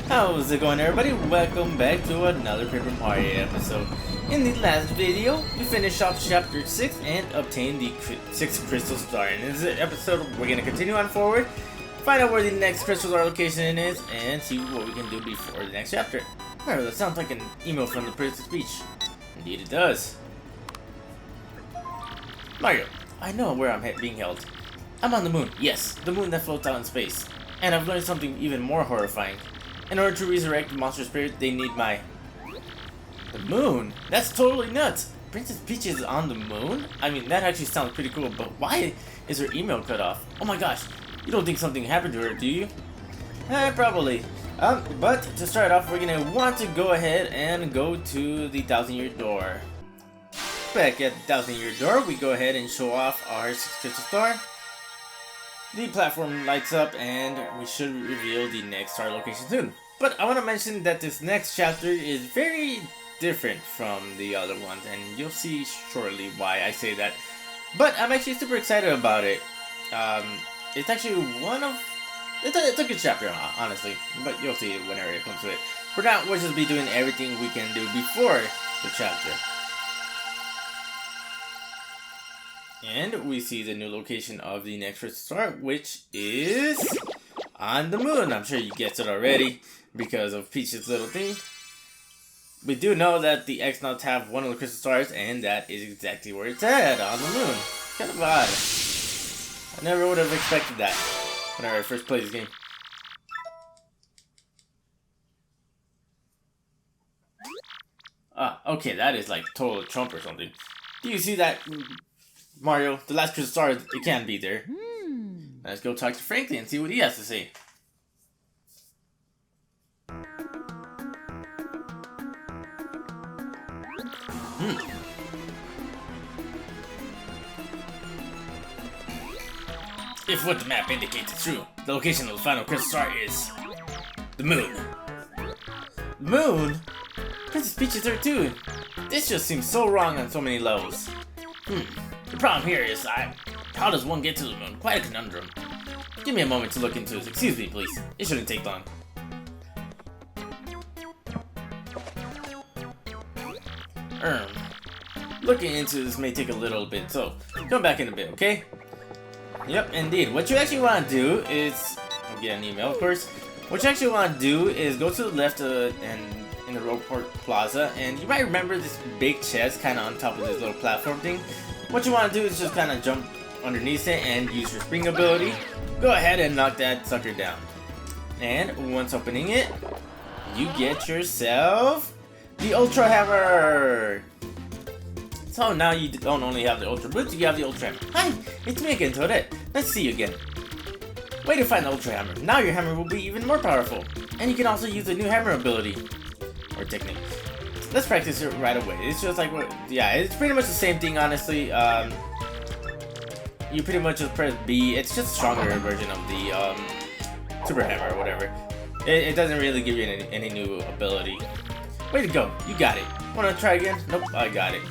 How's it going, everybody? Welcome back to another Paper Mario episode. In the last video, we finished off chapter 6 and obtained the 6th crystal star. And in this episode, we're going to continue on forward, find out where the next crystal star location is, and see what we can do before the next chapter. Oh, that sounds like an email from the Princess Peach. Indeed it does. Mario, I know where I'm being held. I'm on the moon. Yes, the moon that floats out in space. And I've learned something even more horrifying. In order to resurrect the monster spirit, they need my... The moon? That's totally nuts! Princess Peach is on the moon? I mean, that actually sounds pretty cool, but why is her email cut off? Oh my gosh, you don't think something happened to her, do you? Probably. But to start off, we're gonna want to go ahead and go to the 1,000-year door. Back at the 1,000-year door, we go ahead and show off our 6th crystal star. The platform lights up and we should reveal the next star location soon. But I want to mention that this next chapter is very different from the other ones, and you'll see shortly why I say that. But I'm actually super excited about it. It's actually it's a good chapter, honestly, but you'll see whenever it comes to it. For now, we'll just be doing everything we can do before the chapter. And we see the new location of the next crystal star, which is on the moon. I'm sure you guessed it already because of Peach's little thing. We do know that the X-Nauts have one of the crystal stars, and that is exactly where it's at, on the moon. Kind of odd. I never would have expected that when I first played this game. Ah, okay, that is like total Trump or something. Do you see that? Mario, the last crystal star, it can't be there. Let's go talk to Frankie and see what he has to say. If what the map indicates is true, the location of the final crystal star is the moon. Moon? Princess Peach is there too. This just seems so wrong on so many levels. The problem here is how does one get to the moon? Quite a conundrum. Give me a moment to look into this. Excuse me, please. It shouldn't take long. Looking into this may take a little bit, so come back in a bit, okay? Yep, indeed. What you actually want to do is... I'll get an email, of course. What you actually want to do is go to the left and in the Rogueport Plaza, and you might remember this big chest kind of on top of this little platform thing. What you want to do is just kind of jump underneath it and use your spring ability. Go ahead and knock that sucker down. And once opening it, you get yourself the Ultra Hammer! So now you don't only have the Ultra Boots, you have the Ultra Hammer. Hi, it's me again, Toadette. Let's see you again. Way to find the Ultra Hammer. Now your hammer will be even more powerful. And you can also use the new hammer ability. Or technique. Let's practice it right away. It's just like what, yeah, it's pretty much the same thing, honestly. You pretty much just press B. It's just a stronger version of the Super Hammer or whatever. It doesn't really give you any new ability. Way to go, you got it. Wanna try again? Nope, I got it.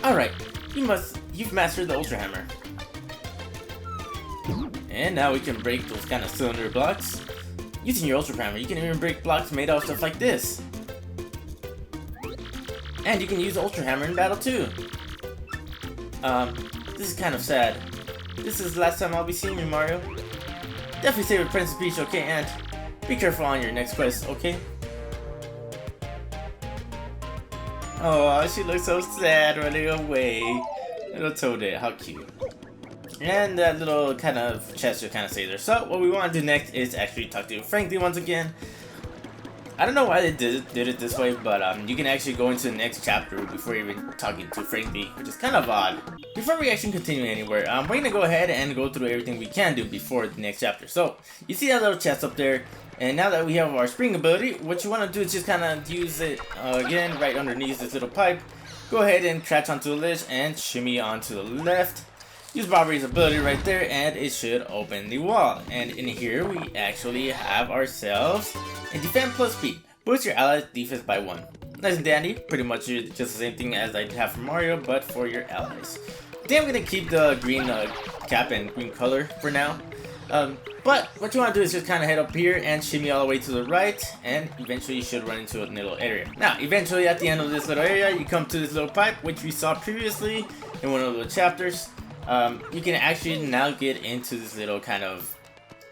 Alright, you've mastered the Ultra Hammer. And now we can break those kind of cylinder blocks. Using your Ultra Hammer, you can even break blocks made out of stuff like this. And you can use the Ultra Hammer in battle too. This is kind of sad. This is the last time I'll be seeing you, Mario. Definitely stay with Princess Peach, okay? And be careful on your next quest, okay? Oh, she looks so sad running away. Little Toadette, how cute. And that little kind of chest just kind of stays there. So what we want to do next is actually talk to Frankie once again. I don't know why they did it this way, but you can actually go into the next chapter before even talking to Frankie, which is kind of odd. Before we actually continue anywhere, we're going to go ahead and go through everything we can do before the next chapter. So, you see that little chest up there, and now that we have our spring ability, what you want to do is just kind of use it again right underneath this little pipe. Go ahead and crouch onto the ledge and shimmy onto the left. Use Bobby's ability right there, and it should open the wall. And in here, we actually have ourselves a Defend plus Speed. Boost your allies' defense by 1. Nice and dandy. Pretty much just the same thing as I have for Mario, but for your allies. I think I'm going to keep the green cap and green color for now. But what you want to do is just kind of head up here and shimmy all the way to the right, and eventually you should run into a little area. Now, eventually at the end of this little area, you come to this little pipe, which we saw previously in one of the chapters. You can actually now get into this little kind of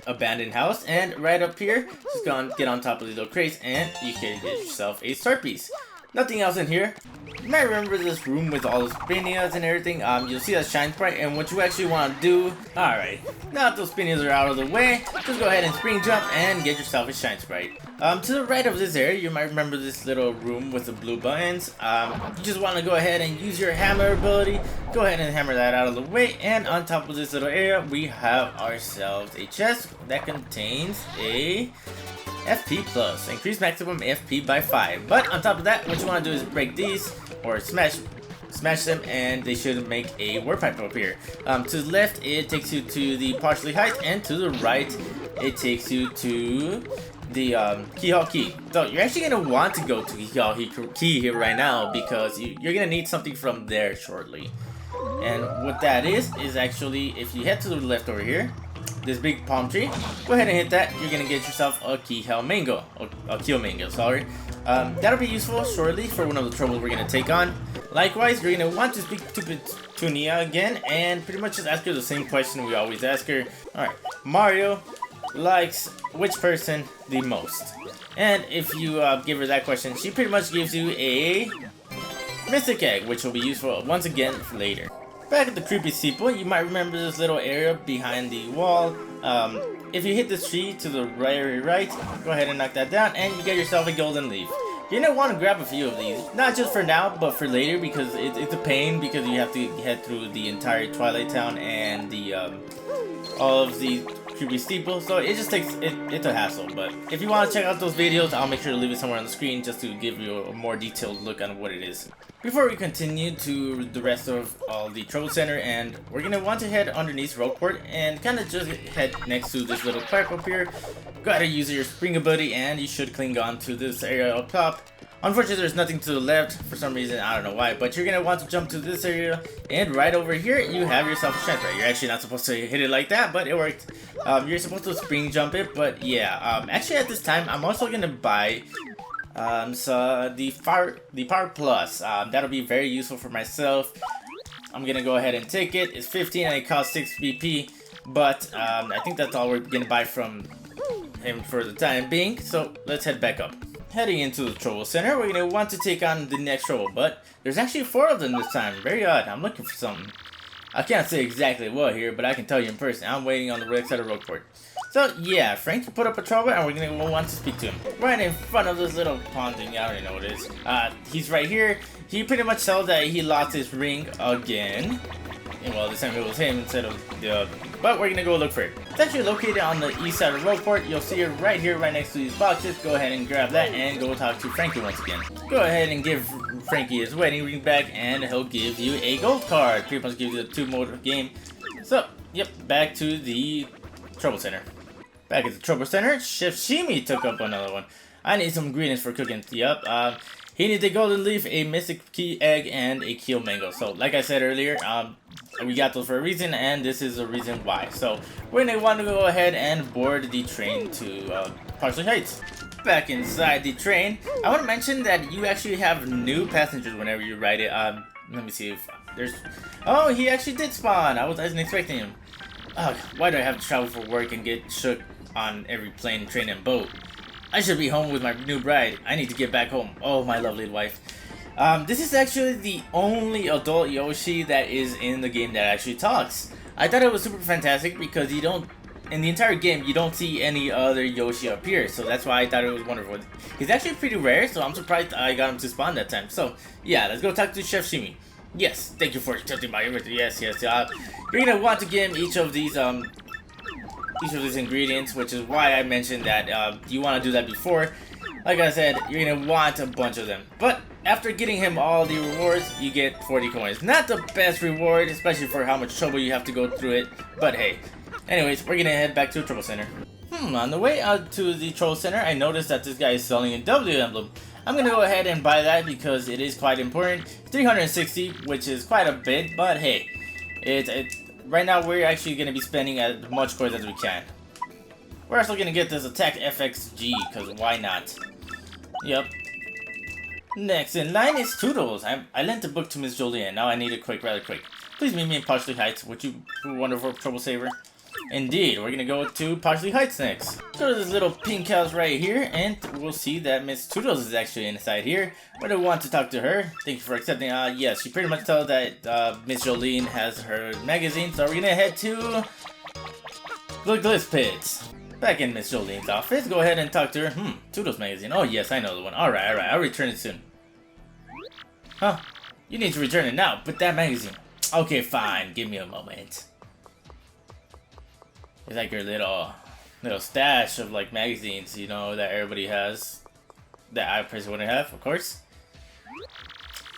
abandoned house, and right up here, just go and get on top of these little crates, and you can get yourself a start piece. Nothing else in here. You might remember this room with all the spinias and everything. You'll see that Shine Sprite, and what you actually want to do. Alright, now that those spinias are out of the way, just go ahead and spring jump and get yourself a Shine Sprite. To the right of this area, you might remember this little room with the blue buttons. You just want to go ahead and use your hammer ability. Go ahead and hammer that out of the way, and on top of this little area, we have ourselves a chest that contains a FP plus, increase maximum FP by 5. But on top of that, what you want to do is break these, or smash them, and they should make a warp pipe up here. To the left, it takes you to the Poshley height, and to the right, it takes you to the Keelhaul Key. So you're actually going to want to go to Keelhaul Key here right now, because you're going to need something from there shortly. And what that is actually, if you head to the left over here, this big palm tree, go ahead and hit that. You're gonna get yourself a Keelhaul mango, a Keel mango, sorry. That'll be useful shortly for one of the troubles we're gonna take on. Likewise, you're gonna want to speak to Petunia again, and pretty much just ask her the same question we always ask her. Alright, Mario likes which person the most? And if you give her that question, she pretty much gives you a Mystic Egg, which will be useful once again later. Back at the Creepy Steeple, you might remember this little area behind the wall. If you hit this tree to the very right, go ahead and knock that down, and you get yourself a golden leaf. You're going to want to grab a few of these, not just for now, but for later, because it's a pain, because you have to head through the entire Twilight Town and the all of the Creepy Steeple, so it just takes, it's a hassle. But if you want to check out those videos, I'll make sure to leave it somewhere on the screen just to give you a more detailed look on what it is. Before we continue to the rest of all the Trouble Center, and we're going to want to head underneath Rogueport and kind of just head next to this little pipe up here. Go ahead and use your spring ability, and you should cling on to this area up top. Unfortunately, there's nothing to the left for some reason, I don't know why, but you're going to want to jump to this area, and right over here, you have yourself a Shine Sprite. You're actually not supposed to hit it like that, but it worked. You're supposed to spring jump it, but yeah, actually at this time, I'm also going to buy so the Power Plus. That'll be very useful for myself. I'm going to go ahead and take it. It's 15 and it costs 6 BP, but I think that's all we're going to buy from him for the time being, so let's head back up. Heading into the Trouble Center, we're going to want to take on the next trouble, but there's actually 4 of them this time. Very odd. I'm looking for something. I can't say exactly what here, but I can tell you in person. I'm waiting on the right side of Rogueport. So yeah, Frankie put up a trouble, and we're going to want to speak to him. Right in front of this little pond thing. I don't know what it is. He's right here. He pretty much tells that he lost his ring again. And well, this time it was him instead of the... But we're going to go look for it. It's actually located on the east side of Rogueport. You'll see it right here, right next to these boxes. Go ahead and grab that and go talk to Frankie once again. Go ahead and give Frankie his wedding ring back, and he'll give you a gold card. Pretty much gives you a 2-mode game. So, yep, back to the Trouble Center. Back at the Trouble Center, Chef Shimi took up another one. I need some ingredients for cooking. Yep, he needs a golden leaf, a mystic key egg, and a keel mango. So, like I said earlier, we got those for a reason, and this is the reason why. So, we're going to want to go ahead and board the train to Poshley Heights. Back inside the train, I want to mention that you actually have new passengers whenever you ride it. Let me see if there's... Oh, he actually did spawn! I wasn't expecting him. Oh, why do I have to travel for work and get shook on every plane, train, and boat? I should be home with my new bride. I need to get back home. Oh, my lovely wife. This is actually the only adult Yoshi that is in the game that actually talks. I thought it was super fantastic because you don't, in the entire game, you don't see any other Yoshi appear. So that's why I thought it was wonderful. He's actually pretty rare, so I'm surprised I got him to spawn that time. So yeah, let's go talk to Chef Shimi. Yes, thank you for accepting my invitation. Yes. You're gonna want to give him each of these ingredients, which is why I mentioned that you want to do that before. Like I said, you're gonna want a bunch of them. But after getting him all the rewards, you get 40 coins. Not the best reward, especially for how much trouble you have to go through it. But hey, anyways, we're gonna head back to the Trouble Center. On the way out to the Trouble Center, I noticed that this guy is selling a W emblem. I'm gonna go ahead and buy that because it is quite important. 360, which is quite a bit, but hey, right now we're actually going to be spending as much coins as we can. We're also going to get this attack FXG, because why not? Yep. Next in line is Toodles. I lent a book to Miss Jolene, now I need it rather quick. Please meet me in Poshley Heights, would you, wonderful trouble saver? Indeed, we're gonna go to Poshley Heights next. Go to this little pink house right here, and we'll see that Miss Toodles is actually inside here. But I want to talk to her. Thank you for accepting. Yes, she pretty much tells that Miss Jolene has her magazine, so we're gonna head to the Glitz Pits. Back in Miss Jolene's office, go ahead and talk to her. Toodles magazine. Oh yes, I know the one. Alright, I'll return it soon. Huh? You need to return it now, but that magazine. Okay, fine. Give me a moment. It's like your little stash of like magazines, you know, that everybody has. That I personally wouldn't have, of course.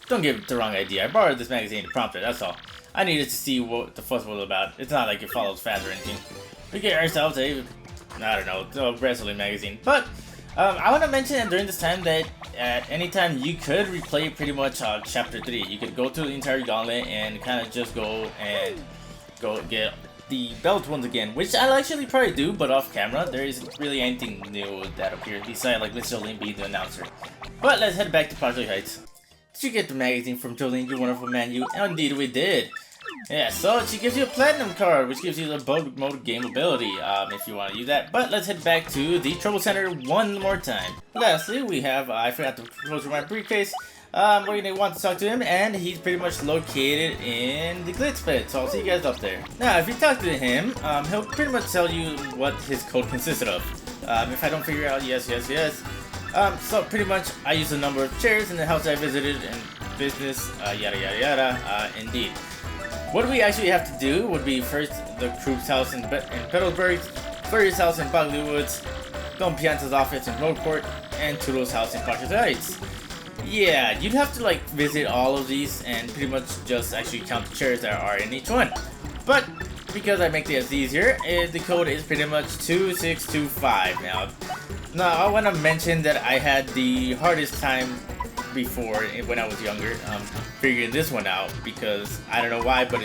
Don't give it the wrong idea. I borrowed this magazine to prompt it, that's all. I needed to see what the fuss was about. It's not like it follows fast or anything. We get ourselves a, I don't know, a wrestling magazine. But I want to mention that during this time that at any time you could replay pretty much chapter 3. You could go through the entire gauntlet and kind of just go get the belt once again, which I'll actually probably do, but off camera. There isn't really anything new that appears besides like Miss Jolene being the announcer. But let's head back to Poshley Heights. Did you get the magazine from Jolene, you wonderful man, you? Oh, indeed we did. Yeah, so she gives you a platinum card, which gives you the bug mode game ability, if you want to use that. But let's head back to the Trouble Center one more time. Lastly, we have, I forgot to close my briefcase. We're gonna want to talk to him, and he's pretty much located in the Glitz Pit, so I'll see you guys up there. Now, if you talk to him, he'll pretty much tell you what his code consisted of. If I don't figure out, yes. So pretty much, I use the number of chairs in the house I visited and business, yada. Indeed. What we actually have to do would be first the Krupp's house in Petalsburg, Furry's house in Bogley Woods, Don Pianta's office in Rogueport, and Toodle's house in Poshley Heights. Yeah, you'd have to like visit all of these and pretty much just actually count the chairs that are in each one. But because I make this easier, the code is pretty much 2625. Now I want to mention that I had the hardest time before when I was younger figuring this one out, because I don't know why, but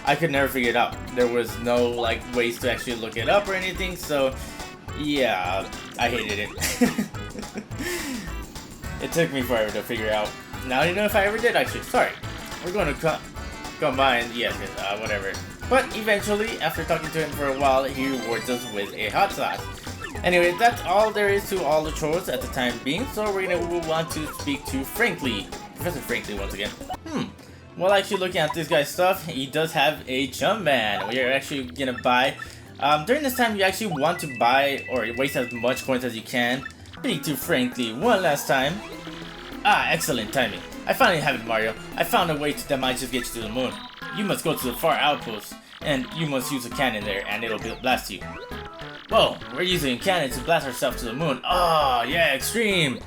I could never figure it out. There was no like ways to actually look it up or anything, so yeah, I hated it. It took me forever to figure out. Now I don't know if I ever did actually. Sorry. We're going to combine, yes, whatever. But eventually, after talking to him for a while, he rewards us with a hot sauce. Anyway, that's all there is to all the chores at the time being, so we're gonna move on to speak to Frankie. Professor Frankie once again. Well, actually looking at this guy's stuff, he does have a jump man. We are actually gonna buy. During this time, you actually want to buy or waste as much coins as you can. Speak to Frankie one last time. Excellent timing. I finally have it, Mario. I found a way that might just get you to the moon. You must go to the far outpost, and you must use a cannon there, and it'll blast you. Whoa, we're using a cannon to blast ourselves to the moon. Oh, yeah, extreme.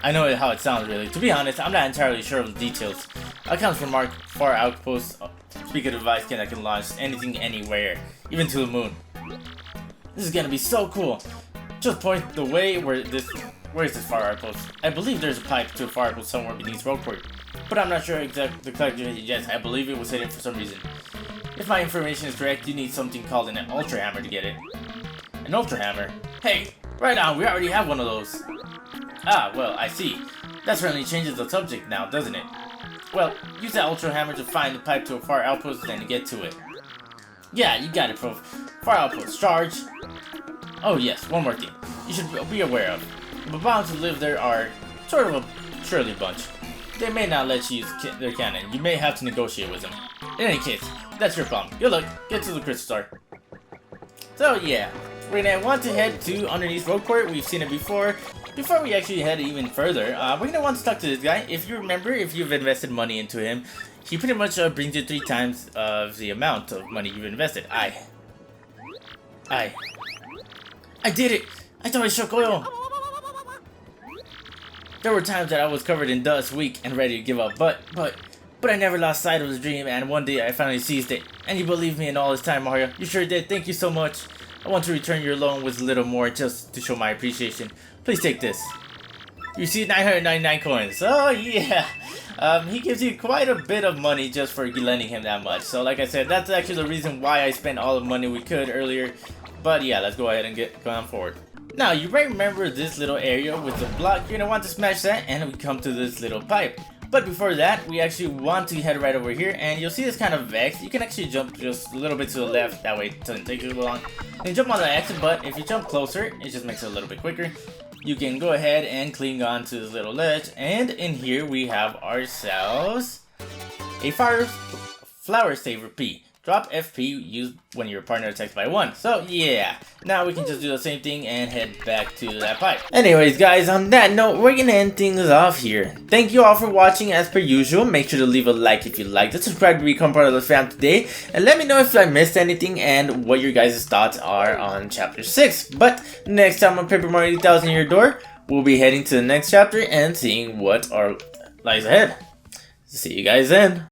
I know how it sounds, really. To be honest, I'm not entirely sure of the details. Accounts from our far outpost speak of a device that can launch anything anywhere, even to the moon. This is gonna be so cool. Just point the way where is this far outpost? I believe there's a pipe to a far outpost somewhere beneath Rogueport, but I'm not sure exactly the collector yet. I believe it was hidden for some reason. If my information is correct, you need something called an ultra hammer to get it. An ultra hammer? Hey, right on, we already have one of those. Well, I see. That certainly changes the subject now, doesn't it? Well, use that ultra hammer to find the pipe to a far outpost and to get to it. Yeah, you got it, Prof. Far outpost, charge. Oh yes, one more thing you should be aware of. The bombs who live there are sort of a surly bunch. They may not let you use their cannon. You may have to negotiate with them. In any case, that's your problem. Good luck. Get to the crystal star. So yeah, we're gonna want to head to underneath Rogueport. We've seen it before. Before we actually head even further, we're gonna want to talk to this guy. If you remember, if you've invested money into him, he pretty much brings you 3 times of the amount of money you've invested. I did it! I thought I struck oil! There were times that I was covered in dust, weak, and ready to give up, but I never lost sight of the dream, and one day I finally seized it. And you believed me in all this time, Mario. You sure did. Thank you so much. I want to return your loan with a little more just to show my appreciation. Please take this. You see 999 coins. Oh yeah. He gives you quite a bit of money just for lending him that much. So like I said, that's actually the reason why I spent all the money we could earlier. But yeah, let's go ahead and get going forward. Now, you might remember this little area with the block. You're gonna want to smash that and we come to this little pipe. But before that, we actually want to head right over here, and you'll see this kind of X. You can actually jump just a little bit to the left, that way it doesn't take too long. You can jump on the X, but if you jump closer, it just makes it a little bit quicker. You can go ahead and cling on to this little ledge, and in here we have ourselves a flower saver P. Drop FP used when your partner attacks by 1. So yeah, now we can just do the same thing and head back to that pipe. Anyways guys, on that note, we're gonna end things off here. Thank you all for watching as per usual. Make sure to leave a like if you liked it, subscribe to become part of the fam today, and let me know if I missed anything and what your guys' thoughts are on chapter 6. But next time on Paper Mario 8000 Your Door, we'll be heading to the next chapter and seeing what lies ahead. See you guys then.